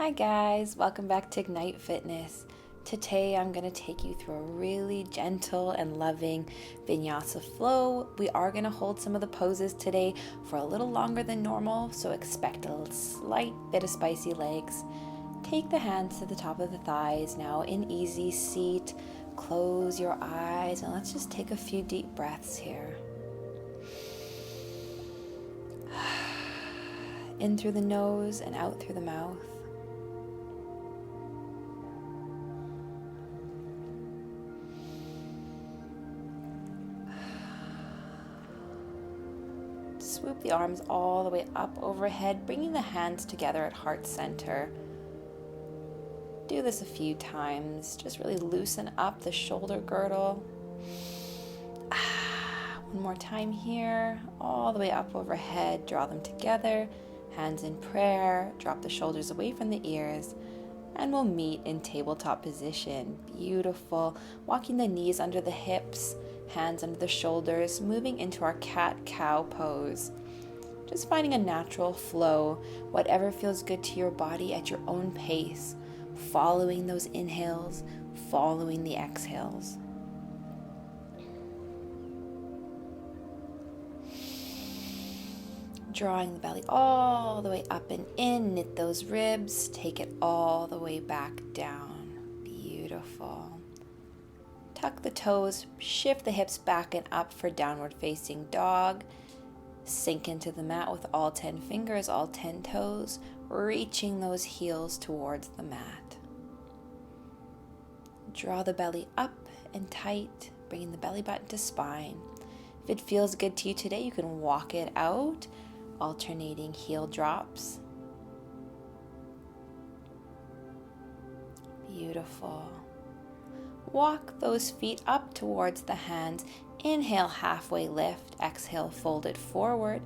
Hi guys, welcome back to Ignite Fitness. Today I'm going to take you through a really gentle and loving Vinyasa flow. We are going to hold some of the poses today for a little longer than normal, so expect a slight bit of spicy legs. Take the hands to the top of the thighs now in easy seat. Close your eyes and let's just take a few deep breaths here. In through the nose and out through the mouth. Swoop the arms all the way up overhead, bringing the hands together at heart center. Do this a few times. Just really loosen up the shoulder girdle. One more time here. All the way up overhead. Draw them together. Hands in prayer. Drop the shoulders away from the ears. And we'll meet in tabletop position. Beautiful. Walking the knees under the hips. Hands under the shoulders, moving into our cat-cow pose. Just finding a natural flow, whatever feels good to your body at your own pace, following those inhales, following the exhales. Drawing the belly all the way up and in, knit those ribs, take it all the way back down. Beautiful. Tuck the toes, shift the hips back and up for downward facing dog. Sink into the mat with all 10 fingers, all 10 toes, reaching those heels towards the mat. Draw the belly up and tight, bringing the belly button to spine. If it feels good to you today, you can walk it out, alternating heel drops. Beautiful. Walk those feet up towards the hands. Inhale, halfway lift. Exhale, fold it forward.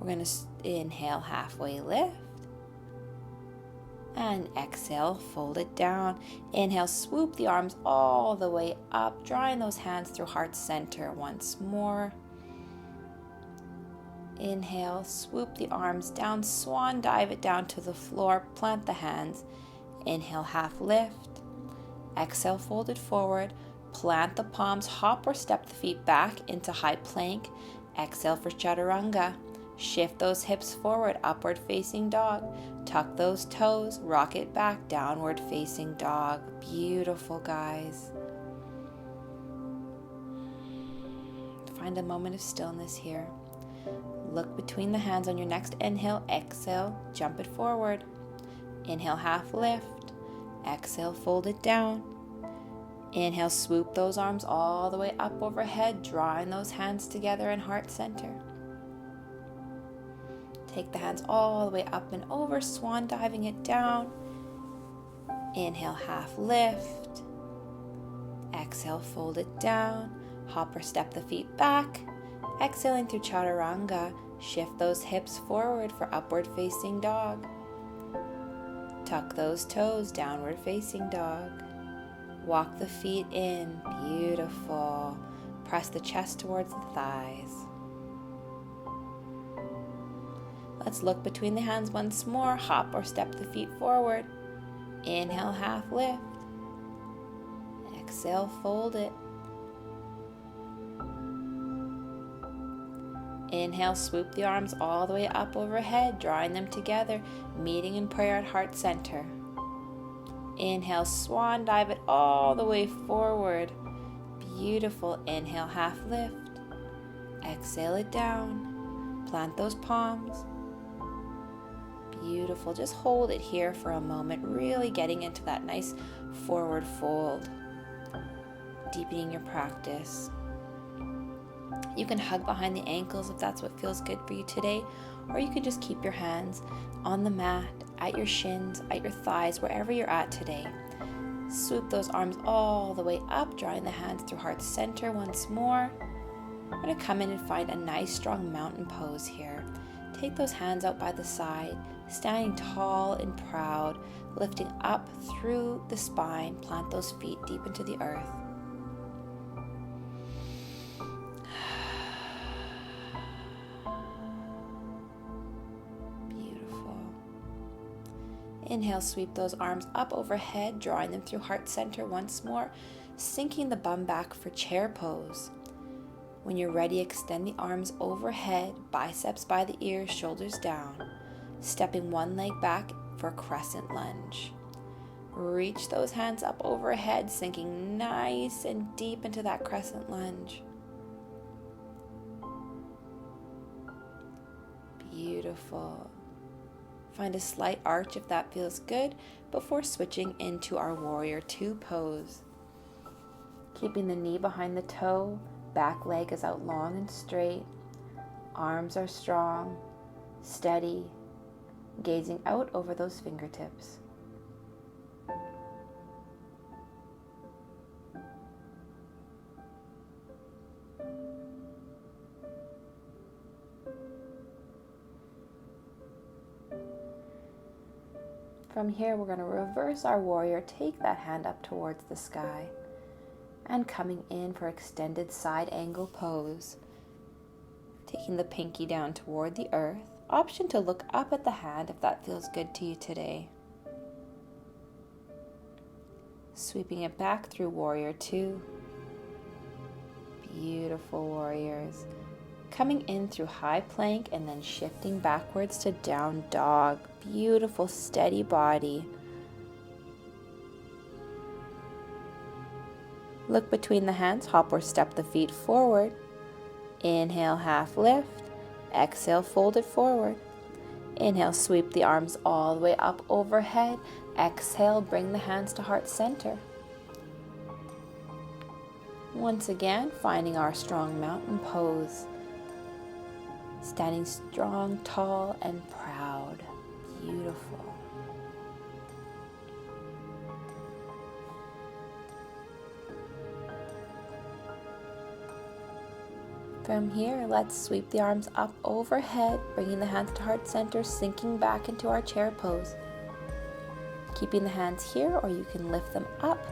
We're going to inhale, halfway lift. And exhale, fold it down. Inhale, swoop the arms all the way up, drawing those hands through heart center once more. Inhale, swoop the arms down, swan dive it down to the floor, plant the hands. Inhale, half lift. Exhale, fold it forward, plant the palms, hop or step the feet back into high plank. Exhale for chaturanga. Shift those hips forward, upward facing dog. Tuck those toes, rock it back, downward facing dog. Beautiful, guys. Find a moment of stillness here. Look between the hands on your next inhale. Exhale, jump it forward. Inhale, half lift. Exhale, fold it down. Inhale, swoop those arms all the way up overhead, drawing those hands together in heart center. Take the hands all the way up and over, swan diving it down. Inhale, half lift. Exhale, fold it down. Hop or step the feet back. Exhaling through chaturanga, shift those hips forward for upward facing dog. Tuck those toes, downward facing dog. Walk the feet in, beautiful. Press the chest towards the thighs. Let's look between the hands once more. Hop or step the feet forward. Inhale, half lift. Exhale, fold it. Inhale, swoop the arms all the way up overhead, drawing them together, meeting in prayer at heart center. Inhale, swan dive it all the way forward. Beautiful. Inhale, half lift. Exhale it down. Plant those palms. Beautiful. Just hold it here for a moment, really getting into that nice forward fold. Deepening your practice. You can hug behind the ankles if that's what feels good for you today, or you can just keep your hands on the mat, at your shins, at your thighs, wherever you're at today. Swoop those arms all the way up, drawing the hands through heart center once more. We're going to come in and find a nice strong mountain pose here. Take those hands out by the side, standing tall and proud, lifting up through the spine. Plant those feet deep into the earth. Inhale, sweep those arms up overhead, drawing them through heart center once more, sinking the bum back for chair pose. When you're ready, extend the arms overhead, biceps by the ears, shoulders down, stepping one leg back for crescent lunge. Reach those hands up overhead, sinking nice and deep into that crescent lunge. Beautiful. Find a slight arch if that feels good before switching into our Warrior 2 pose. Keeping the knee behind the toe, back leg is out long and straight. Arms are strong, steady, gazing out over those fingertips. From here, we're going to reverse our warrior, take that hand up towards the sky, and coming in for extended side angle pose. Taking the pinky down toward the earth. Option to look up at the hand if that feels good to you today. Sweeping it back through Warrior 2. Beautiful warriors. Coming in through high plank and then shifting backwards to down dog. Beautiful, steady body. Look between the hands, hop or step the feet forward. Inhale, half lift. Exhale, fold it forward. Inhale, sweep the arms all the way up overhead. Exhale, bring the hands to heart center. Once again, finding our strong mountain pose. Standing strong, tall, and proud. Beautiful. From here, let's sweep the arms up overhead, bringing the hands to heart center, sinking back into our chair pose. Keeping the hands here, or you can lift them up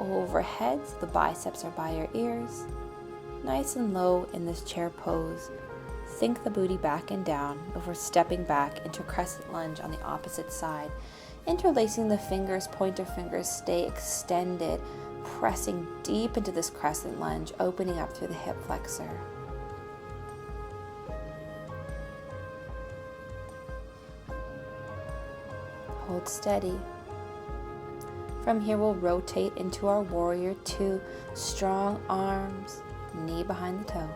overhead so the biceps are by your ears. Nice and low in this chair pose. Sink the booty back and down before stepping back into crescent lunge on the opposite side. Interlacing the fingers, pointer fingers stay extended, pressing deep into this crescent lunge, opening up through the hip flexor. Hold steady. From here, we'll rotate into our Warrior 2. Strong arms, knee behind the toe.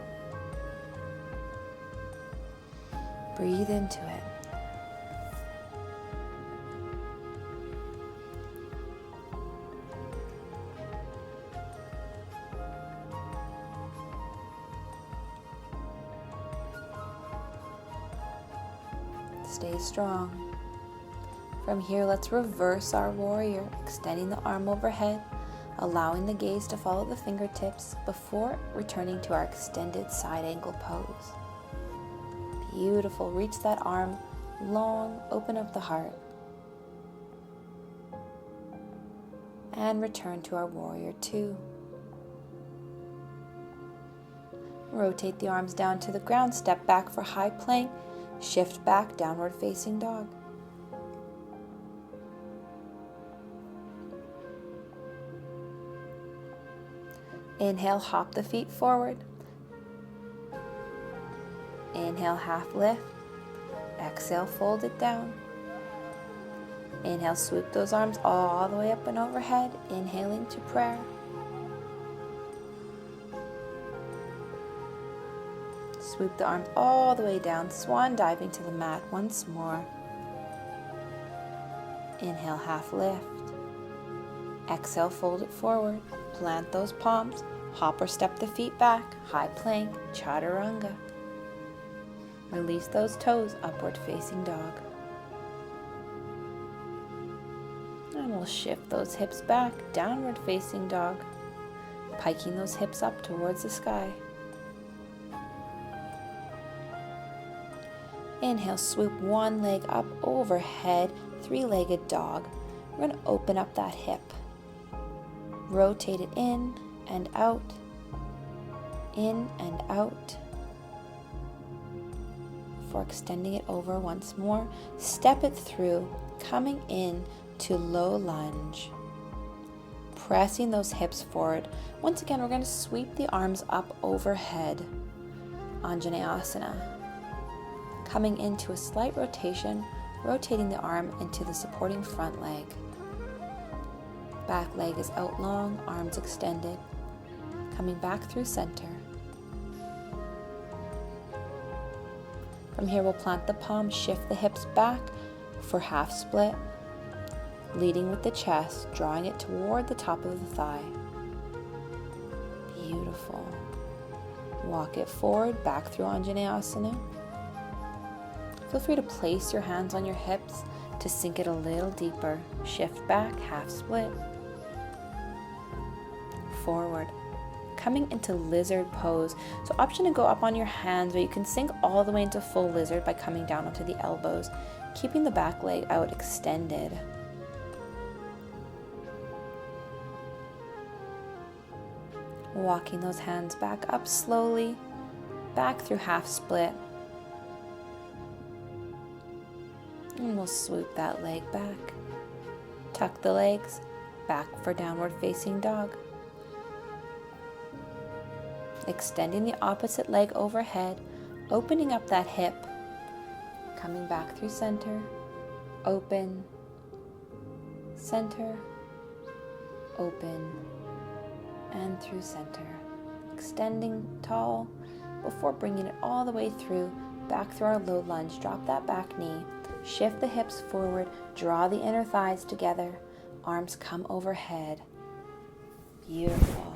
Breathe into it. Stay strong. From here, let's reverse our warrior, extending the arm overhead, allowing the gaze to follow the fingertips before returning to our extended side angle pose. Beautiful. Reach that arm long, open up the heart. And return to our Warrior 2. Rotate the arms down to the ground, step back for high plank, shift back, downward facing dog. Inhale, hop the feet forward. Inhale, half lift. Exhale, fold it down. Inhale, sweep those arms all the way up and overhead. Inhaling to prayer. Swoop the arms all the way down, swan diving to the mat once more. Inhale, half lift. Exhale, fold it forward. Plant those palms. Hop or step the feet back. High plank, chaturanga. Release those toes, upward facing dog. And we'll shift those hips back, downward facing dog. Piking those hips up towards the sky. Inhale, swoop one leg up overhead, three-legged dog. We're going to open up that hip. Rotate it in and out, in and out. Before extending it over once more, step it through, coming in to low lunge. Pressing those hips forward. Once again, we're going to sweep the arms up overhead. Anjaneyasana. Coming into a slight rotation, rotating the arm into the supporting front leg. Back leg is out long, arms extended. Coming back through center. From here, we'll plant the palms, shift the hips back for half split. Leading with the chest, drawing it toward the top of the thigh. Beautiful. Walk it forward, back through Anjaneyasana. Feel free to place your hands on your hips to sink it a little deeper. Shift back, half split. Forward. Coming into lizard pose. So option to go up on your hands, but you can sink all the way into full lizard by coming down onto the elbows, keeping the back leg out extended. Walking those hands back up slowly, back through half split. And we'll swoop that leg back. Tuck the legs, back for downward facing dog. Extending the opposite leg overhead, opening up that hip. Coming back through center, open, center, open, and through center. Extending tall before bringing it all the way through, back through our low lunge. Drop that back knee, shift the hips forward, draw the inner thighs together, arms come overhead. Beautiful.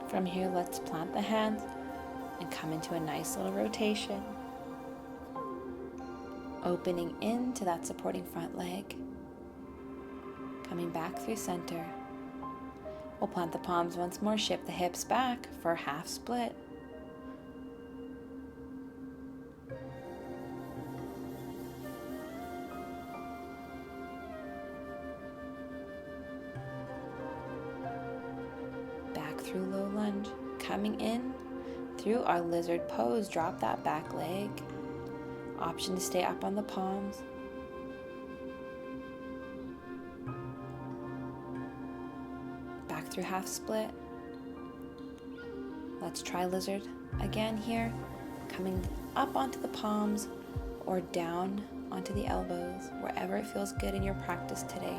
From here, let's plant the hands and come into a nice little rotation. Opening into that supporting front leg. Coming back through center. We'll plant the palms once more, shift the hips back for half split. Through low lunge, coming in through our lizard pose, drop that back leg. Option to stay up on the palms. Back through half split. Let's try lizard again here, coming up onto the palms or down onto the elbows, wherever it feels good in your practice today.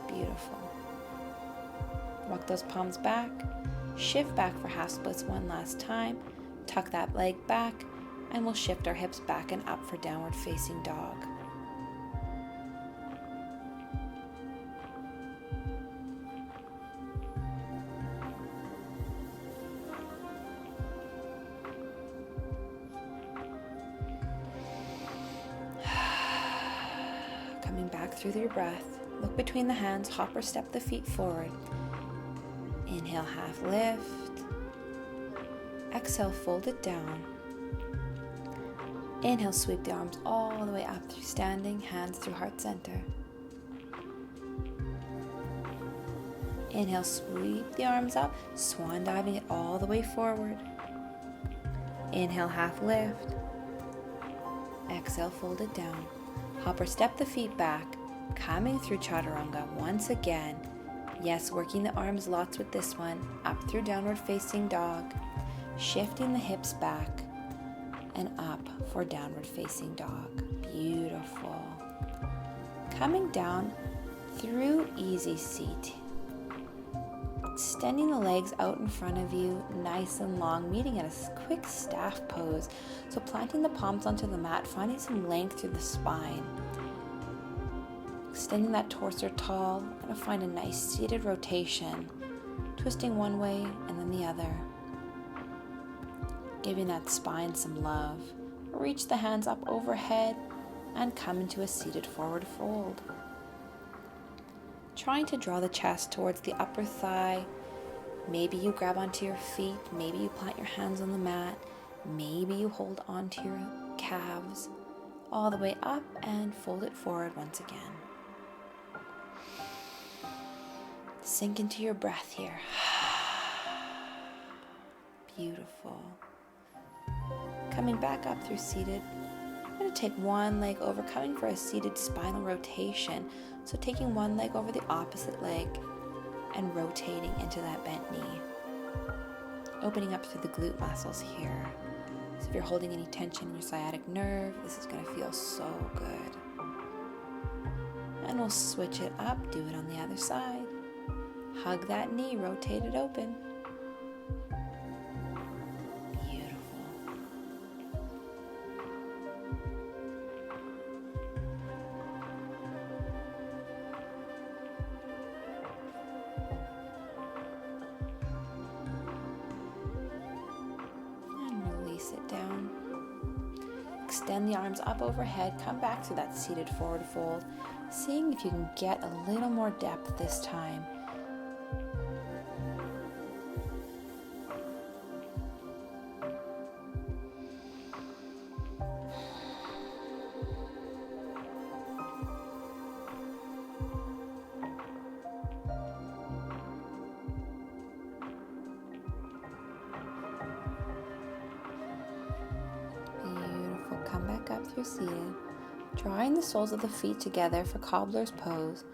Beautiful. Walk those palms back, shift back for half splits one last time, tuck that leg back, and we'll shift our hips back and up for downward facing dog. Coming back through your breath, look between the hands, hop or step the feet forward. Inhale, half lift. Exhale, fold it down. Inhale, sweep the arms all the way up through standing, hands through heart center. Inhale, sweep the arms up, swan diving it all the way forward. Inhale, half lift. Exhale, fold it down. Hop or step the feet back, coming through chaturanga once again. Yes, working the arms lots with this one, up through downward facing dog, shifting the hips back and up for downward facing dog. Beautiful. Coming down through easy seat. Extending the legs out in front of you, nice and long, meeting at a quick staff pose. So planting the palms onto the mat, finding some length through the spine. Extending that torso tall, and find a nice seated rotation. Twisting one way and then the other. Giving that spine some love. Reach the hands up overhead and come into a seated forward fold. Trying to draw the chest towards the upper thigh. Maybe you grab onto your feet. Maybe you plant your hands on the mat. Maybe you hold onto your calves all the way up and fold it forward once again. Sink into your breath here. Beautiful. Coming back up through seated, I'm going to take one leg over, coming for a seated spinal rotation. So taking one leg over the opposite leg and rotating into that bent knee. Opening up through the glute muscles here. So if you're holding any tension in your sciatic nerve, this is going to feel so good. And we'll switch it up, do it on the other side. Hug that knee, rotate it open. Sit down. Extend the arms up overhead. Come back to that seated forward fold. Seeing if you can get a little more depth this time. Come back up through seated, drawing the soles of the feet together for cobbler's pose,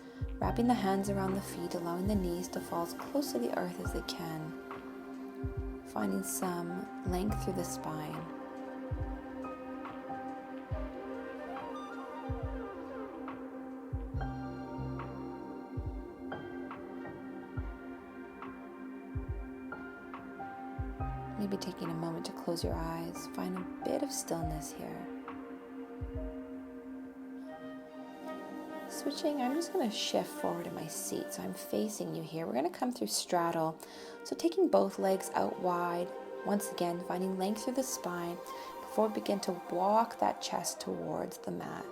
wrapping the hands around the feet, allowing the knees to fall as close to the earth as they can, finding some length through the spine. Maybe taking a moment to close your eyes, find a bit of stillness here. Switching, I'm just going to shift forward in my seat, so I'm facing you here. We're going to come through straddle, so taking both legs out wide, once again finding length through the spine before we begin to walk that chest towards the mat.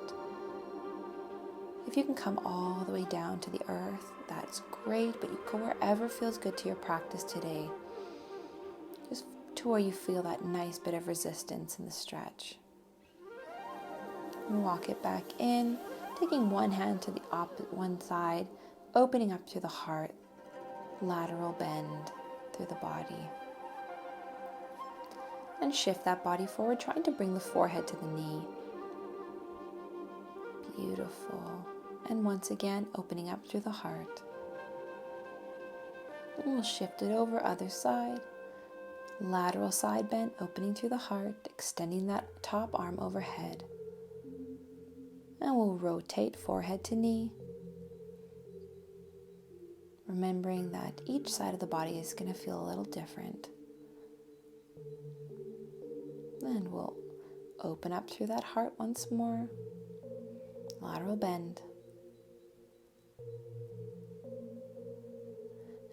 If you can come all the way down to the earth, that's great, but you go wherever feels good to your practice today. Just to where you feel that nice bit of resistance in the stretch. And walk it back in, taking one hand to the one side, opening up through the heart, lateral bend through the body. And shift that body forward, trying to bring the forehead to the knee. Beautiful. And once again, opening up through the heart. And we'll shift it over, other side. Lateral side bend, opening through the heart, extending that top arm overhead. And we'll rotate forehead to knee. Remembering that each side of the body is going to feel a little different. And we'll open up through that heart once more. Lateral bend.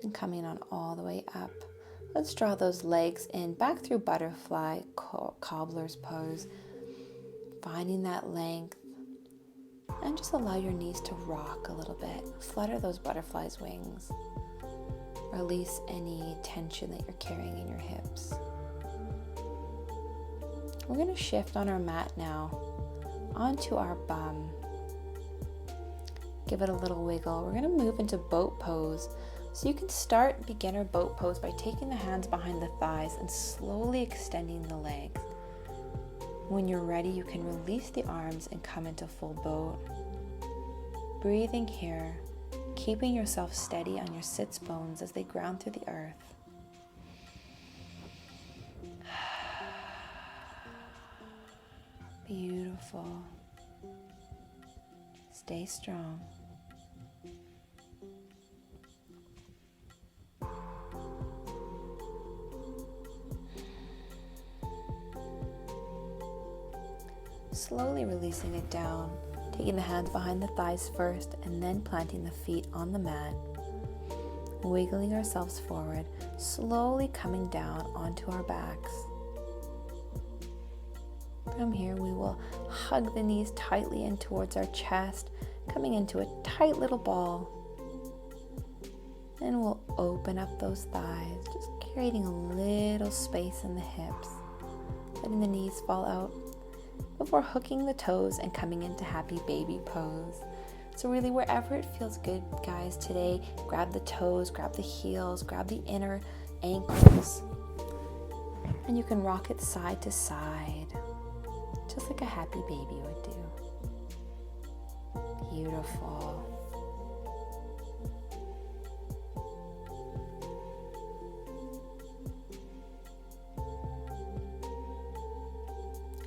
And coming on all the way up. Let's draw those legs in, back through butterfly, cobbler's pose. Finding that length. And just allow your knees to rock a little bit. Flutter those butterfly's wings. Release any tension that you're carrying in your hips. We're going to shift on our mat now onto our bum. Give it a little wiggle. We're going to move into boat pose. So you can start beginner boat pose by taking the hands behind the thighs and slowly extending the legs. When you're ready, you can release the arms and come into full boat. Breathing here, keeping yourself steady on your sits bones as they ground through the earth. Beautiful. Stay strong. Slowly releasing it down, taking the hands behind the thighs first and then planting the feet on the mat. Wiggling ourselves forward, slowly coming down onto our backs. From here we will hug the knees tightly in towards our chest, coming into a tight little ball. And we'll open up those thighs, just creating a little space in the hips, letting the knees fall out. before hooking the toes and coming into happy baby pose. So really, wherever it feels good, guys, today, grab the toes, grab the heels, grab the inner ankles, and you can rock it side to side, just like a happy baby would do. Beautiful.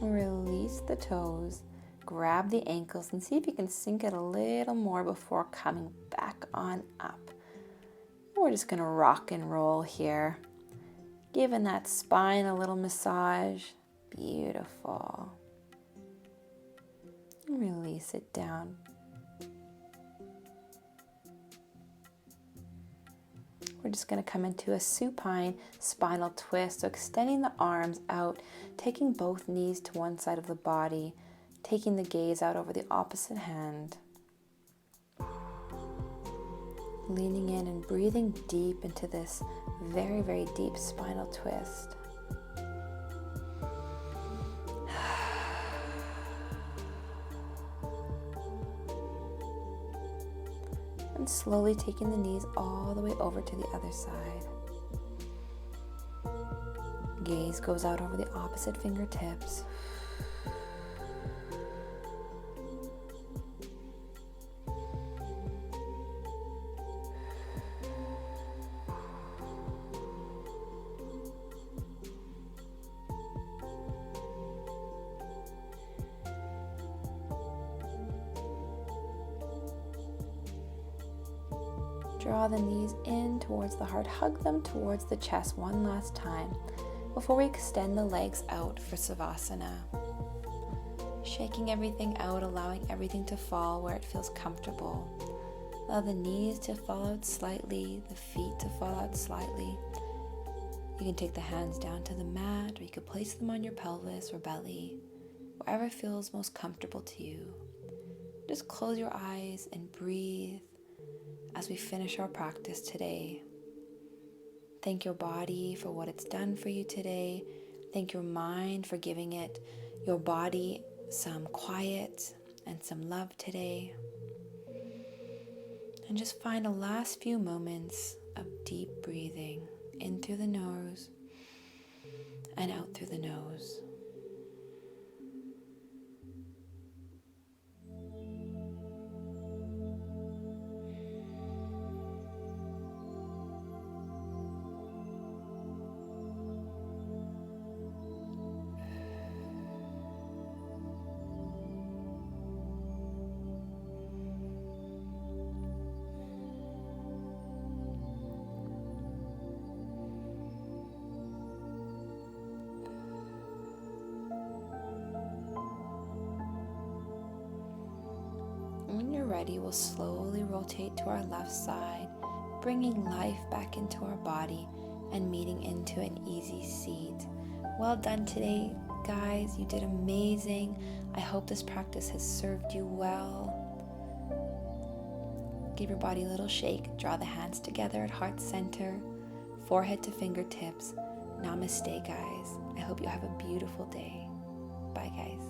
Release the toes, grab the ankles, and see if you can sink it a little more before coming back on up. We're just going to rock and roll here, giving that spine a little massage. Beautiful. And release it down. We're just going to come into a supine spinal twist. So extending the arms out, taking both knees to one side of the body, taking the gaze out over the opposite hand. Leaning in and breathing deep into this very, very deep spinal twist. And slowly taking the knees all the way over to the other side. Gaze goes out over the opposite fingertips. Draw the knees in towards the heart. Hug them towards the chest one last time before we extend the legs out for Savasana. Shaking everything out, allowing everything to fall where it feels comfortable. Allow the knees to fall out slightly, the feet to fall out slightly. You can take the hands down to the mat, or you could place them on your pelvis or belly, wherever feels most comfortable to you. Just close your eyes and breathe as we finish our practice today. Thank your body for what it's done for you today. Thank your mind for giving your body some quiet and some love today. And just find a last few moments of deep breathing in through the nose and out through the nose. When you're ready, we'll slowly rotate to our left side, bringing life back into our body and meeting into an easy seat. Well done today, guys. You did amazing. I hope this practice has served you well. Give your body a little shake. Draw the hands together at heart center, forehead to fingertips. Namaste, guys. I hope you have a beautiful day. Bye, guys.